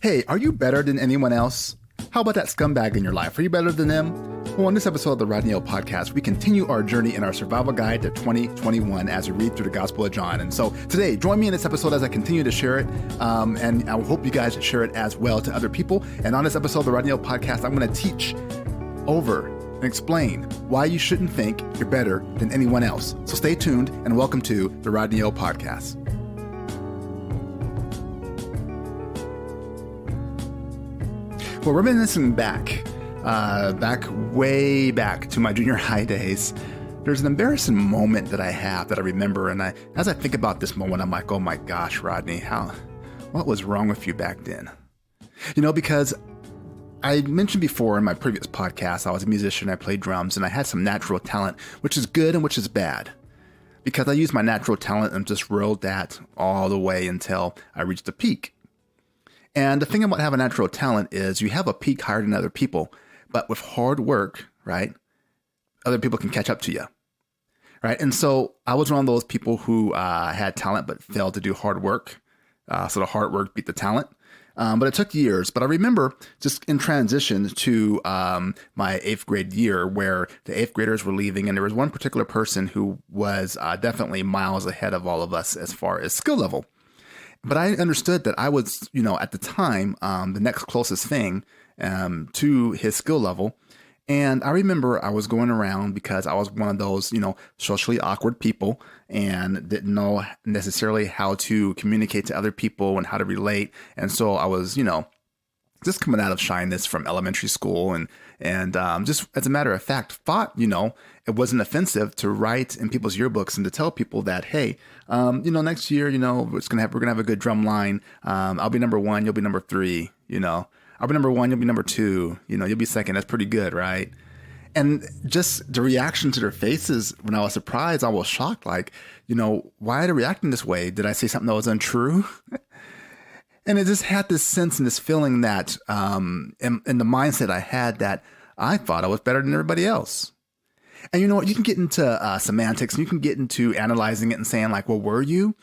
Hey, are you better than anyone else? How about that scumbag in your life? Are you better than them? Well, in this episode of the Rodney O Podcast, we continue our journey in our survival guide to 2021 as we read through the Gospel of John. And so today, join me in this episode as I continue to share it. And I hope you guys share it as well to other people. And on this episode of the Rodney O Podcast, I'm going to teach over and explain why you shouldn't think you're better than anyone else. So stay tuned and welcome to the Rodney O Podcast. Well, reminiscing way back to my junior high days, there's an embarrassing moment that I have that I remember. And as I think about this moment, I'm like, oh my gosh, Rodney, what was wrong with you back then? Because I mentioned before in my previous podcast, I was a musician, I played drums, and I had some natural talent, which is good and which is bad. Because I used my natural talent and just rode that all the way until I reached the peak. And the thing about having natural talent is you have a peak higher than other people, but with hard work, right, other people can catch up to you, right? And so I was one of those people who had talent but failed to do hard work. So the hard work beat the talent. But it took years. But I remember just in transition to my 8th grade year where the 8th graders were leaving, and there was one particular person who was definitely miles ahead of all of us as far as skill level. But I understood that I was, at the time, the next closest thing to his skill level. And I remember I was going around because I was one of those, socially awkward people and didn't know necessarily how to communicate to other people and how to relate. And so I was, just coming out of shyness from elementary school and just as a matter of fact, thought, it wasn't offensive to write in people's yearbooks and to tell people that, hey, next year, we're gonna have a good drum line. I'll be number 1, you'll be number 3. I'll be number 1, you'll be number 2. You'll be second. That's pretty good, right? And just the reaction to their faces when I was surprised, I was shocked. Like, why are they reacting this way? Did I say something that was untrue? And it just had this sense and this feeling that, in the mindset I had that I thought I was better than everybody else. And you know what? You can get into semantics and you can get into analyzing it and saying like, well, were you?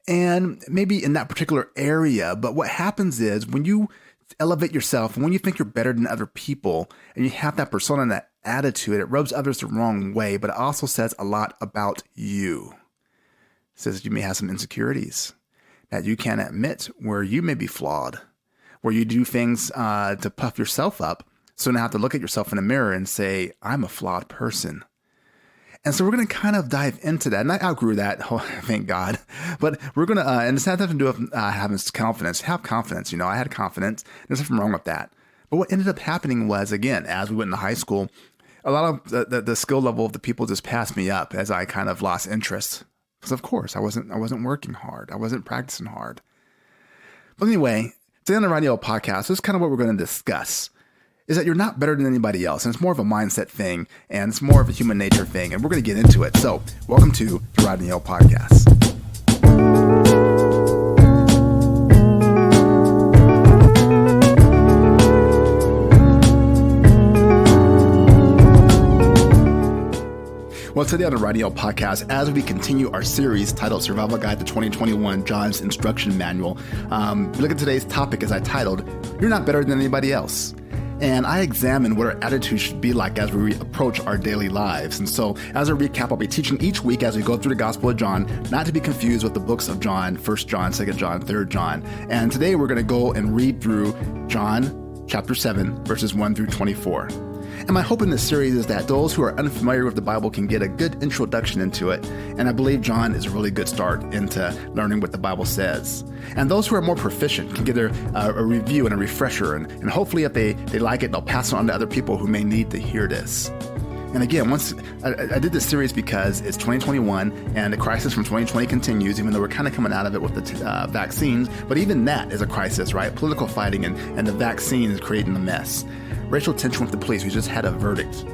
And maybe in that particular area. But what happens is when you elevate yourself and when you think you're better than other people and you have that persona and that attitude, it rubs others the wrong way. But it also says a lot about you. It says you may have some insecurities that you can't admit where you may be flawed, where you do things to puff yourself up. So now you have to look at yourself in the mirror and say, I'm a flawed person. And so we're going to kind of dive into that. And I outgrew that, thank God. But we're going to, and it's not nothing to do with having confidence. Have confidence. I had confidence. There's nothing wrong with that. But what ended up happening was, again, as we went into high school, a lot of the skill level of the people just passed me up as I kind of lost interest. Because of course, I wasn't working hard. I wasn't practicing hard. But anyway, today on the Rodney O Podcast, this is kind of what we're going to discuss. Is that you're not better than anybody else. And it's more of a mindset thing. And it's more of a human nature thing. And we're going to get into it. So welcome to the Rodney O Podcast. Well, today on the Rodney O Podcast, as we continue our series titled Survival Guide to 2021, John's Instruction Manual, look at today's topic as I titled, You're Not Better Than Anybody Else. And I examine what our attitude should be like as we approach our daily lives. And so, as a recap, I'll be teaching each week as we go through the Gospel of John, not to be confused with the books of John, 1 John, 2 John, 3 John. And today we're going to go and read through John chapter 7, verses 1 through 24. And my hope in this series is that those who are unfamiliar with the Bible can get a good introduction into it. And I believe John is a really good start into learning what the Bible says. And those who are more proficient can get a review and a refresher. And hopefully if they like it, they'll pass it on to other people who may need to hear this. And again, once I did this series because it's 2021 and the crisis from 2020 continues, even though we're kind of coming out of it with the vaccines. But even that is a crisis, right? Political fighting and the vaccine is creating a mess. Racial tension with the police. We just had a verdict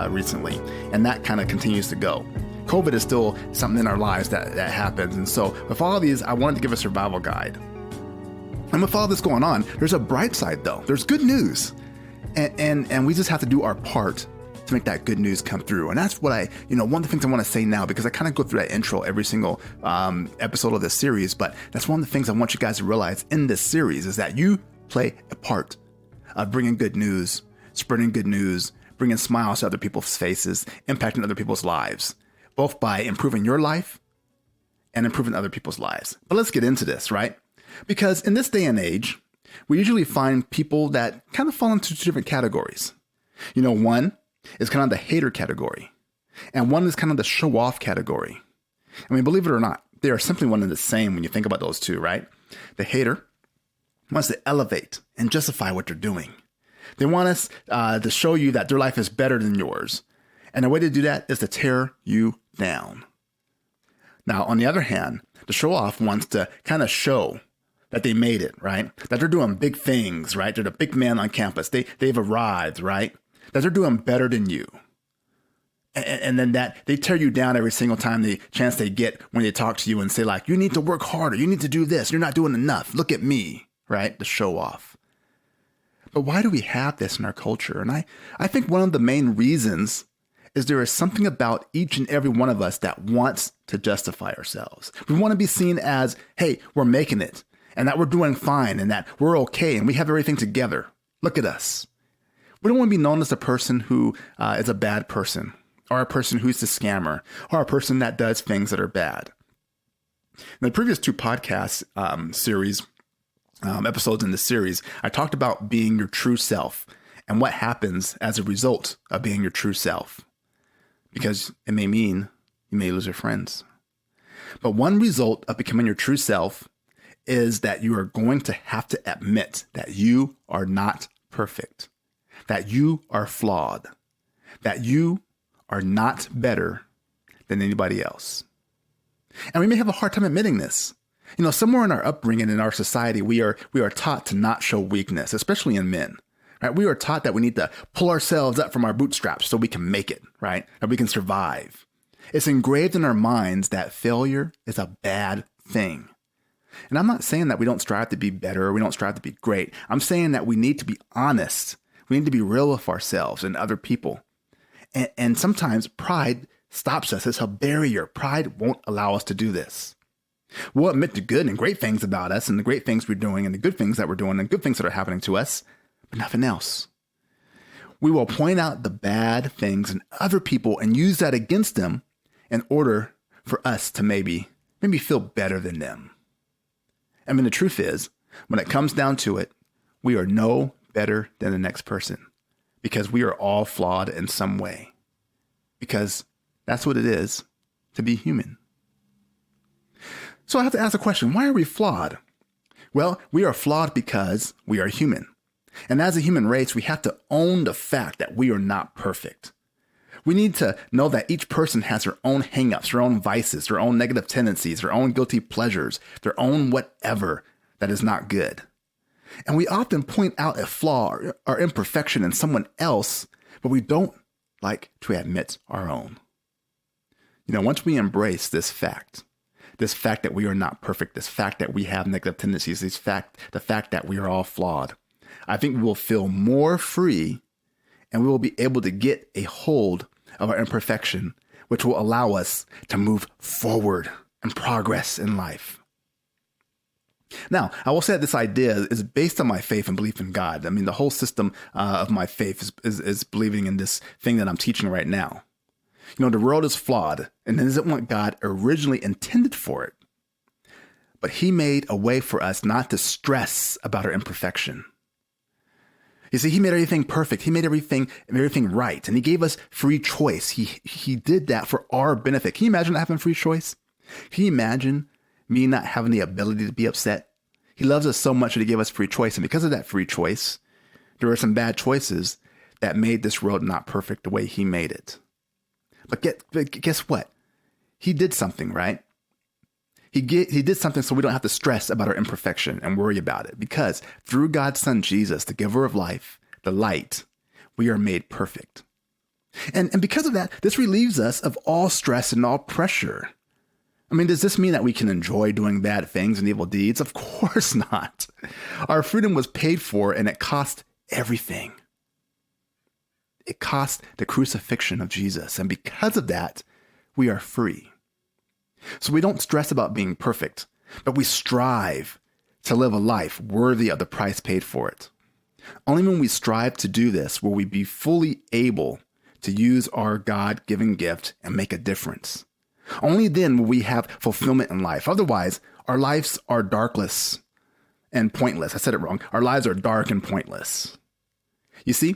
recently, and that kind of continues to go. COVID is still something in our lives that happens. And so with all of these, I wanted to give a survival guide. And with all this going on, there's a bright side though. There's good news. And we just have to do our part to make that good news come through. And that's what one of the things I want to say now, because I kind of go through that intro every single episode of this series. But that's one of the things I want you guys to realize in this series is that you play a part of bringing good news, spreading good news, bringing smiles to other people's faces, impacting other people's lives, both by improving your life and improving other people's lives. But let's get into this, right? Because in this day and age, we usually find people that kind of fall into two different categories. One is kind of the hater category, and one is kind of the show-off category. I mean, believe it or not, they are simply one and the same when you think about those two, right? The hater wants to elevate and justify what they're doing. They want us to show you that their life is better than yours. And the way to do that is to tear you down. Now, on the other hand, the show-off wants to kind of show that they made it, right? That they're doing big things, right? They're the big man on campus. They've arrived, right? That they're doing better than you. And then that they tear you down every single time the chance they get when they talk to you and say like, you need to work harder. You need to do this. You're not doing enough. Look at me, right? The show off. But why do we have this in our culture? And I think one of the main reasons is there is something about each and every one of us that wants to justify ourselves. We want to be seen as, hey, we're making it and that we're doing fine and that we're okay and we have everything together. Look at us. We don't want to be known as a person who is a bad person, or a person who's a scammer, or a person that does things that are bad. In the previous two podcast episodes in this series, I talked about being your true self and what happens as a result of being your true self. Because it may mean you may lose your friends. But one result of becoming your true self is that you are going to have to admit that you are not perfect, that you are flawed, that you are not better than anybody else. And we may have a hard time admitting this. Somewhere in our upbringing in our society, we are taught to not show weakness, especially in men. Right? We are taught that we need to pull ourselves up from our bootstraps so we can make it, right? That we can survive. It's engraved in our minds that failure is a bad thing. And I'm not saying that we don't strive to be better or we don't strive to be great. I'm saying that we need to be honest. We need to be real with ourselves and other people. And sometimes pride stops us. It's a barrier. Pride won't allow us to do this. We'll admit the good and great things about us and the great things we're doing and the good things that we're doing and good things that are happening to us, but nothing else. We will point out the bad things in other people and use that against them in order for us to maybe feel better than them. I mean, the truth is, when it comes down to it, we are no better than the next person because we are all flawed in some way. Because that's what it is to be human. So I have to ask the question, why are we flawed? Well, we are flawed because we are human. And as a human race, we have to own the fact that we are not perfect. We need to know that each person has their own hangups, their own vices, their own negative tendencies, their own guilty pleasures, their own whatever that is not good. And we often point out a flaw or imperfection in someone else, but we don't like to admit our own. Once we embrace this fact that we are not perfect, this fact that we have negative tendencies, the fact that we are all flawed, I think we will feel more free and we will be able to get a hold of our imperfection, which will allow us to move forward and progress in life. Now, I will say that this idea is based on my faith and belief in God. I mean, the whole system of my faith is believing in this thing that I'm teaching right now. The world is flawed and it isn't what God originally intended for it. But he made a way for us not to stress about our imperfection. You see, he made everything perfect. He made everything right. And he gave us free choice. He did that for our benefit. Can you imagine not having free choice? Can you imagine me not having the ability to be upset? He loves us so much that he gave us free choice. And because of that free choice, there were some bad choices that made this world not perfect the way he made it. But guess what? He did something, right? He did something so we don't have to stress about our imperfection and worry about it. Because through God's son, Jesus, the giver of life, the light, we are made perfect. And because of that, this relieves us of all stress and all pressure. I mean, does this mean that we can enjoy doing bad things and evil deeds? Of course not. Our freedom was paid for and it cost everything. It cost the crucifixion of Jesus. And because of that, we are free. So we don't stress about being perfect, but we strive to live a life worthy of the price paid for it. Only when we strive to do this will we be fully able to use our God-given gift and make a difference. Only then will we have fulfillment in life. Otherwise, our lives are darkless and pointless. I said it wrong. Our lives are dark and pointless. You see,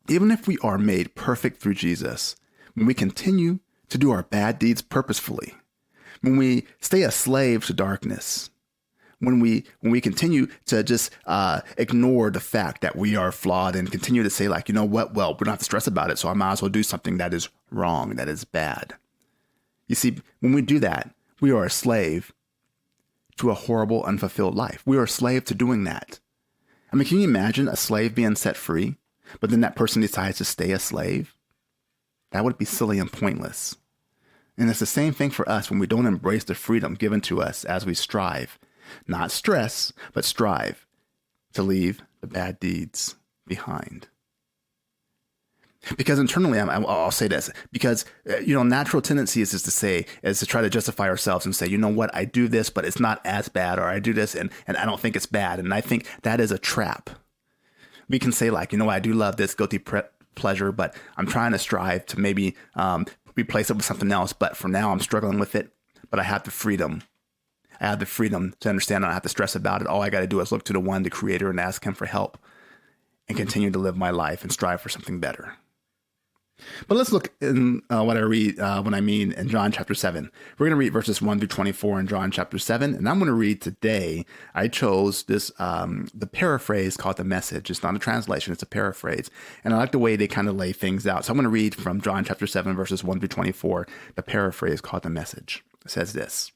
even if we are made perfect through Jesus, when we continue to do our bad deeds purposefully, when we stay a slave to darkness, when we continue to just ignore the fact that we are flawed and continue to say like, you know what, well, we don't have to stress about it, so I might as well do something that is wrong, that is bad. You see, when we do that, we are a slave to a horrible, unfulfilled life. We are a slave to doing that. I mean, can you imagine a slave being set free, but then that person decides to stay a slave? That would be silly and pointless. And it's the same thing for us when we don't embrace the freedom given to us as we strive, not stress, but strive to leave the bad deeds behind. Because internally, I'll say this, because, natural tendency is to try to justify ourselves and say, you know what, I do this, but it's not as bad, or I do this and I don't think it's bad. And I think that is a trap. We can say like, you know what, I do love this guilty pleasure, but I'm trying to strive to maybe replace it with something else. But for now, I'm struggling with it, but I have the freedom. I have the freedom to understand I don't have to stress about it. All I got to do is look to the one, the creator, and ask him for help and continue to live my life and strive for something better. But let's look in what I mean in John chapter 7. We're going to read verses 1 through 24 in John chapter 7. And I'm going to read today, I chose this, the paraphrase called The Message. It's not a translation, it's a paraphrase. And I like the way they kind of lay things out. So I'm going to read from John chapter 7, verses 1 through 24, the paraphrase called The Message. It says this.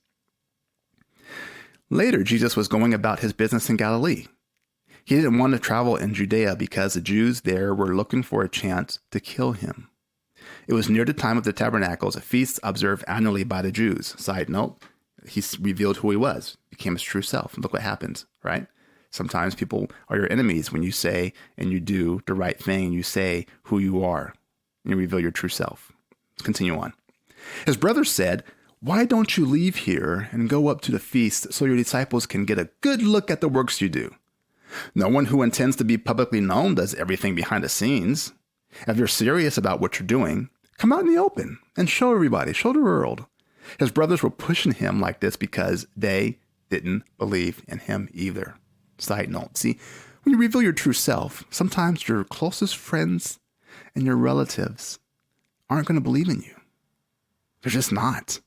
Later, Jesus was going about his business in Galilee. He didn't want to travel in Judea because the Jews there were looking for a chance to kill him. It was near the time of the Tabernacles, a feast observed annually by the Jews. Side note, he revealed who he was, became his true self. And look what happens, right? Sometimes people are your enemies when you say and you do the right thing. You say who you are and you reveal your true self. Let's continue on. His brothers said, "Why don't you leave here and go up to the feast so your disciples can get a good look at the works you do? No one who intends to be publicly known does everything behind the scenes. If you're serious about what you're doing, come out in the open and show everybody, show the world." His brothers were pushing him like this because they didn't believe in him either. Side note, see, when you reveal your true self, sometimes your closest friends and your relatives aren't going to believe in you. They're just not.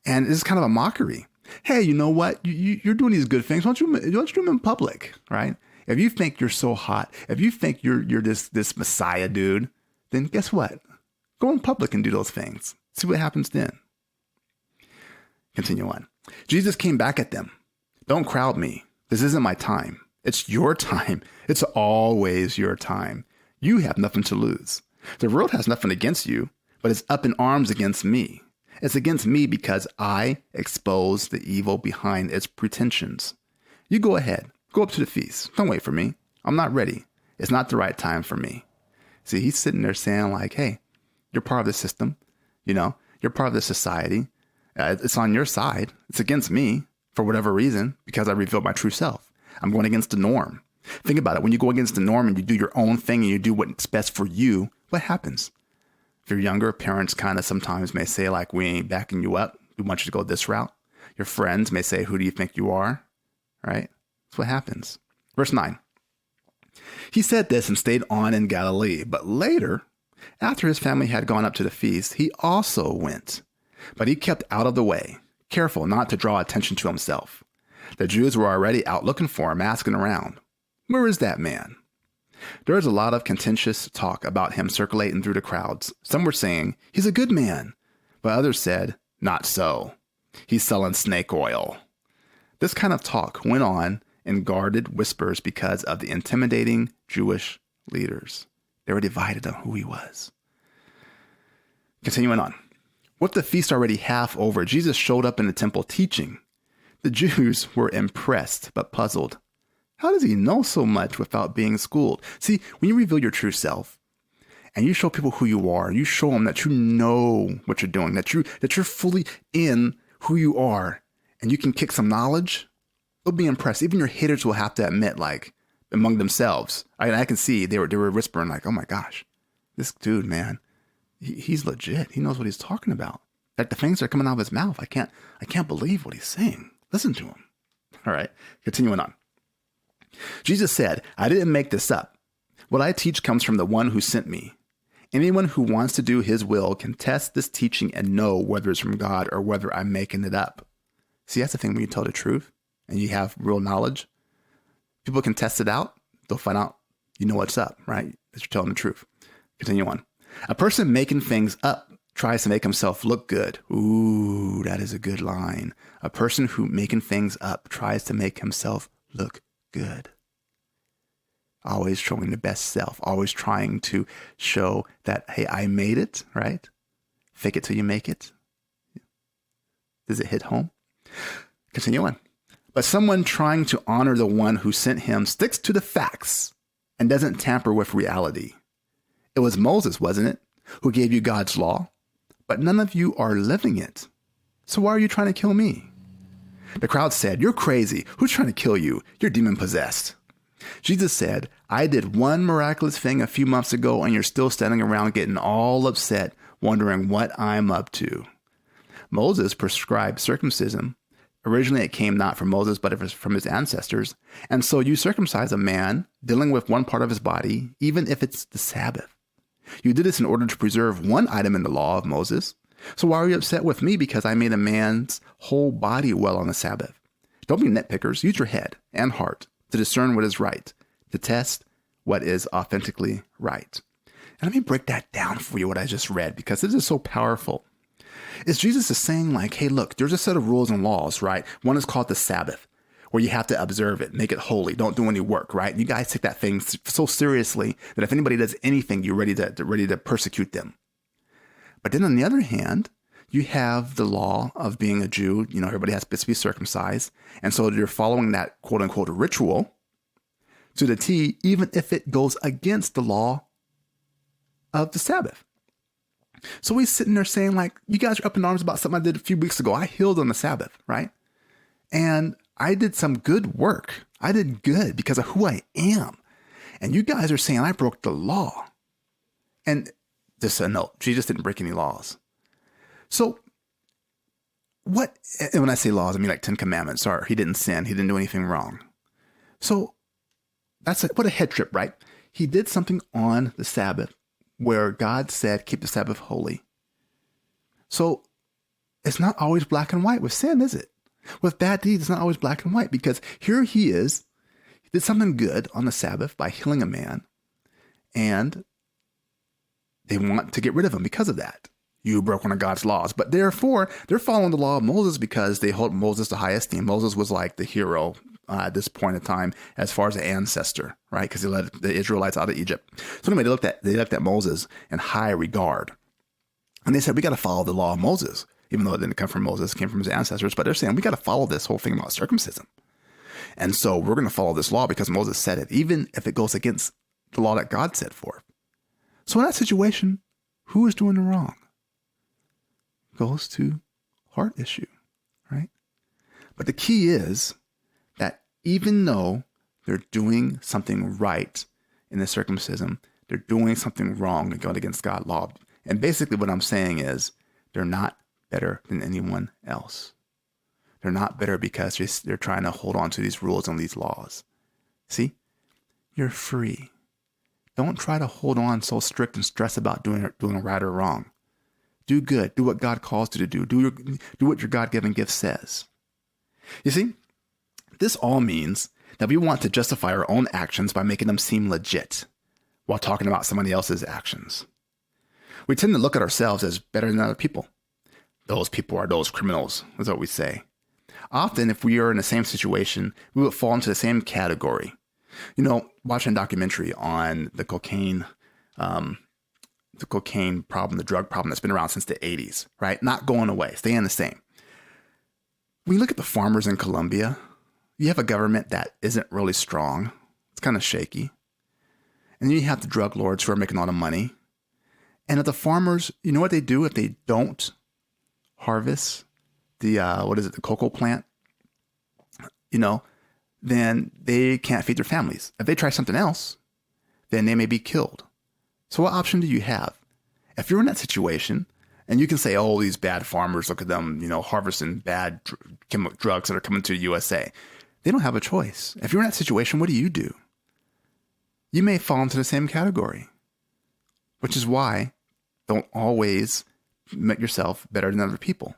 And it's kind of a mockery. Hey, you know what? You're doing these good things. Why don't you do them in public, right? If you think you're so hot, if you think you're this Messiah dude, then guess what? Go in public and do those things. See what happens then. Continue on. Jesus came back at them. Don't crowd me. This isn't my time. It's your time. It's always your time. You have nothing to lose. The world has nothing against you, but it's up in arms against me. It's against me because I expose the evil behind its pretensions. You go ahead. Go up to the feast. Don't wait for me. I'm not ready. It's not the right time for me. See, he's sitting there saying like, hey, you're part of the system. You're part of the society. It's on your side. It's against me for whatever reason because I revealed my true self. I'm going against the norm. Think about it. When you go against the norm and you do your own thing and you do what's best for you, what happens? If you're younger, parents kind of sometimes may say like, we ain't backing you up. We want you to go this route. Your friends may say, who do you think you are? Right? That's what happens. Verse 9. He said this and stayed on in Galilee, but later, after his family had gone up to the feast, he also went. But he kept out of the way, careful not to draw attention to himself. The Jews were already out looking for him, asking around, "Where is that man?" There was a lot of contentious talk about him circulating through the crowds. Some were saying, "He's a good man," but others said, "Not so. He's selling snake oil." This kind of talk went on in guarded whispers because of the intimidating Jewish leaders. They were divided on who he was. Continuing on. With the feast already half over, Jesus showed up in the temple teaching. The Jews were impressed but puzzled. How does he know so much without being schooled? See, when you reveal your true self and you show people who you are, you show them that you know what you're doing, that you're fully in who you are, and you can kick some knowledge, They'll be impressed. Even your haters will have to admit, like, among themselves. I can see they were whispering like, oh my gosh, this dude, man, he's legit. He knows what he's talking about. Like the things that are coming out of his mouth. I can't believe what he's saying. Listen to him. All right, continuing on. Jesus said, I didn't make this up. What I teach comes from the one who sent me. Anyone who wants to do his will can test this teaching and know whether it's from God or whether I'm making it up. See, that's the thing when you tell the truth and you have real knowledge. People can test it out. They'll find out you know what's up, right? That you're telling the truth. Continue on. A person making things up tries to make himself look good. Ooh, that is a good line. A person who making things up tries to make himself look good. Always showing the best self. Always trying to show that, hey, I made it, right? Fake it till you make it. Does it hit home? Continue on. But someone trying to honor the one who sent him sticks to the facts and doesn't tamper with reality. It was Moses, wasn't it, who gave you God's law? But none of you are living it. So why are you trying to kill me? The crowd said, you're crazy. Who's trying to kill you? You're demon possessed. Jesus said, I did one miraculous thing a few months ago and you're still standing around getting all upset, wondering what I'm up to. Moses prescribed circumcision. Originally, it came not from Moses, but it was from his ancestors. And so you circumcise a man dealing with one part of his body, even if it's the Sabbath. You did this in order to preserve one item in the law of Moses. So why are you upset with me because I made a man's whole body well on the Sabbath? Don't be nitpickers. Use your head and heart to discern what is right, to test what is authentically right. And let me break that down for you, what I just read, because this is so powerful. Is Jesus is saying like, hey, look, there's a set of rules and laws, right? One is called the Sabbath, where you have to observe it, make it holy, don't do any work, right? You guys take that thing so seriously that if anybody does anything, you're ready to persecute them. But then on the other hand, you have the law of being a Jew. You know, everybody has to be circumcised. And so you're following that quote unquote ritual to the T, even if it goes against the law of the Sabbath. So he's sitting there saying like, you guys are up in arms about something I did a few weeks ago. I healed on the Sabbath, right? And I did some good work. I did good because of who I am. And you guys are saying I broke the law. And just a note, Jesus didn't break any laws. So what, and when I say laws, I mean like 10 commandments, or he didn't sin. He didn't do anything wrong. So what a head trip, right? He did something on the Sabbath where God said, keep the Sabbath holy. So it's not always black and white with sin, is it? With bad deeds, it's not always black and white, because here he is, he did something good on the Sabbath by healing a man, and they want to get rid of him because of that. You broke one of God's laws. But therefore, they're following the law of Moses because they hold Moses to high esteem. Moses was like the hero at this point in time as far as an ancestor, right? Because he led the Israelites out of Egypt. So anyway, they looked at Moses in high regard. And they said, we got to follow the law of Moses, even though it didn't come from Moses, it came from his ancestors. But they're saying, we got to follow this whole thing about circumcision. And so we're going to follow this law because Moses said it, even if it goes against the law that God set forth. So in that situation, who is doing the wrong? Goes to heart issue, right? But the key is that even though they're doing something right in the circumcision, they're doing something wrong and going against God's law. And basically what I'm saying is they're not better than anyone else. They're not better because they're trying to hold on to these rules and these laws. See, you're free. Don't try to hold on so strict and stress about doing right or wrong. Do good. Do what God calls you to do. Do what your God-given gift says. You see, this all means that we want to justify our own actions by making them seem legit while talking about somebody else's actions. We tend to look at ourselves as better than other people. Those people are those criminals, is what we say. Often, if we are in the same situation, we would fall into the same category. You know, watching a documentary on the cocaine problem, the drug problem that's been around since the 80s, right? Not going away, staying the same. When you look at the farmers in Colombia, you have a government that isn't really strong. It's kind of shaky. And then you have the drug lords who are making all the money. And if the farmers, you know what they do if they don't harvest the cocoa plant? You know, then they can't feed their families. If they try something else, then they may be killed. So what option do you have? If you're in that situation, and you can say, oh, these bad farmers, look at them, harvesting bad drugs that are coming to the USA. They don't have a choice. If you're in that situation, what do? You may fall into the same category, which is why don't always make yourself better than other people.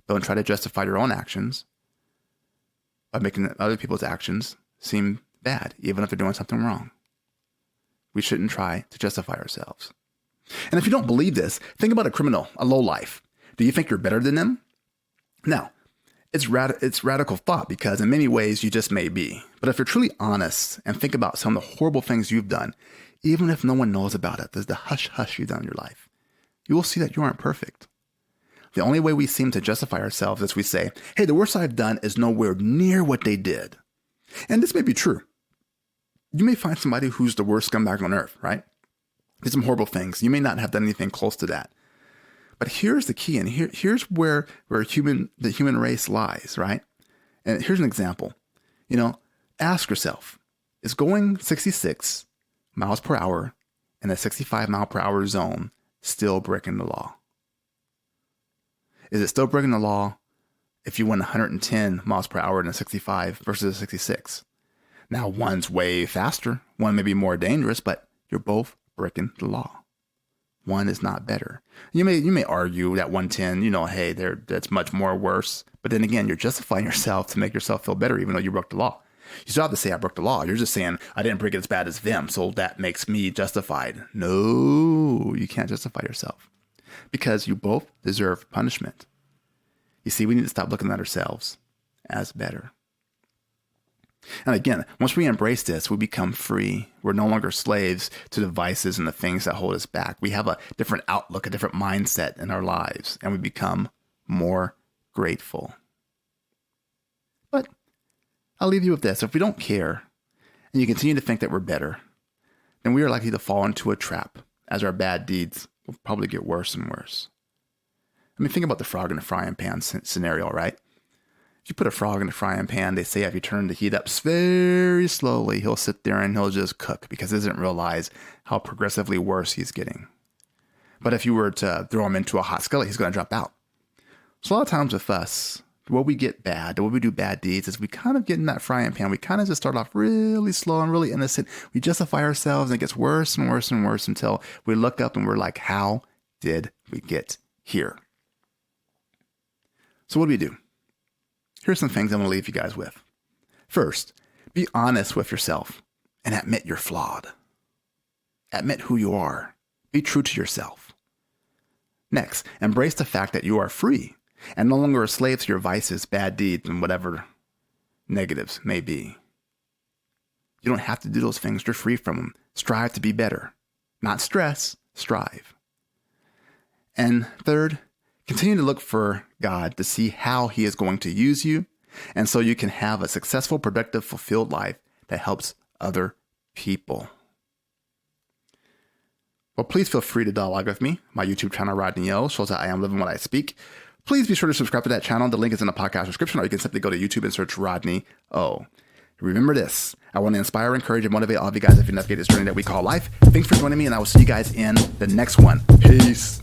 Don't try to justify your own actions by making other people's actions seem bad, even if they're doing something wrong. We shouldn't try to justify ourselves. And if you don't believe this, think about a criminal, a lowlife. Do you think you're better than them? Now, it's radical thought because in many ways you just may be. But if you're truly honest and think about some of the horrible things you've done, even if no one knows about it, there's the hush-hush you've done in your life, you will see that you aren't perfect. The only way we seem to justify ourselves is we say, hey, the worst I've done is nowhere near what they did. And this may be true. You may find somebody who's the worst scumbag on earth, right? Did some horrible things. You may not have done anything close to that. But here's the key, and here's where the human race lies, right? And here's an example. Ask yourself, is going 66 miles per hour in a 65 mile per hour zone still breaking the law? Is it still breaking the law if you went 110 miles per hour in a 65 versus a 66? Now, one's way faster, one may be more dangerous, but you're both breaking the law. One is not better. You may argue that 110, hey, that's much more worse. But then again, you're justifying yourself to make yourself feel better, even though you broke the law. You still have to say, I broke the law. You're just saying, I didn't break it as bad as them, so that makes me justified. No, you can't justify yourself because you both deserve punishment. You see, we need to stop looking at ourselves as better. And again, once we embrace this, we become free. We're no longer slaves to the vices and the things that hold us back. We have a different outlook, a different mindset in our lives, and we become more grateful. But I'll leave you with this. If we don't care and you continue to think that we're better, then we are likely to fall into a trap as our bad deeds will probably get worse and worse. I mean, think about the frog in the frying pan scenario, right? If you put a frog in a frying pan, they say if you turn the heat up very slowly, he'll sit there and he'll just cook because he doesn't realize how progressively worse he's getting. But if you were to throw him into a hot skillet, he's going to drop out. So a lot of times with us, the way we get bad, the way we do bad deeds is we kind of get in that frying pan. We kind of just start off really slow and really innocent. We justify ourselves and it gets worse and worse and worse until we look up and we're like, how did we get here? So what do? Here's some things I'm going to leave you guys with. First, be honest with yourself and admit you're flawed. Admit who you are. Be true to yourself. Next, embrace the fact that you are free and no longer a slave to your vices, bad deeds, and whatever negatives may be. You don't have to do those things. You're free from them. Strive to be better. Not stress, strive. And third, continue to look for God to see how He is going to use you, and so you can have a successful, productive, fulfilled life that helps other people. Well, please feel free to dialogue with me. My YouTube channel, Rodney O, shows that I am living what I speak. Please be sure to subscribe to that channel. The link is in the podcast description, or you can simply go to YouTube and search Rodney O. Remember this. I want to inspire, encourage, and motivate all of you guys as you navigate this journey that we call life. Thanks for joining me, and I will see you guys in the next one. Peace.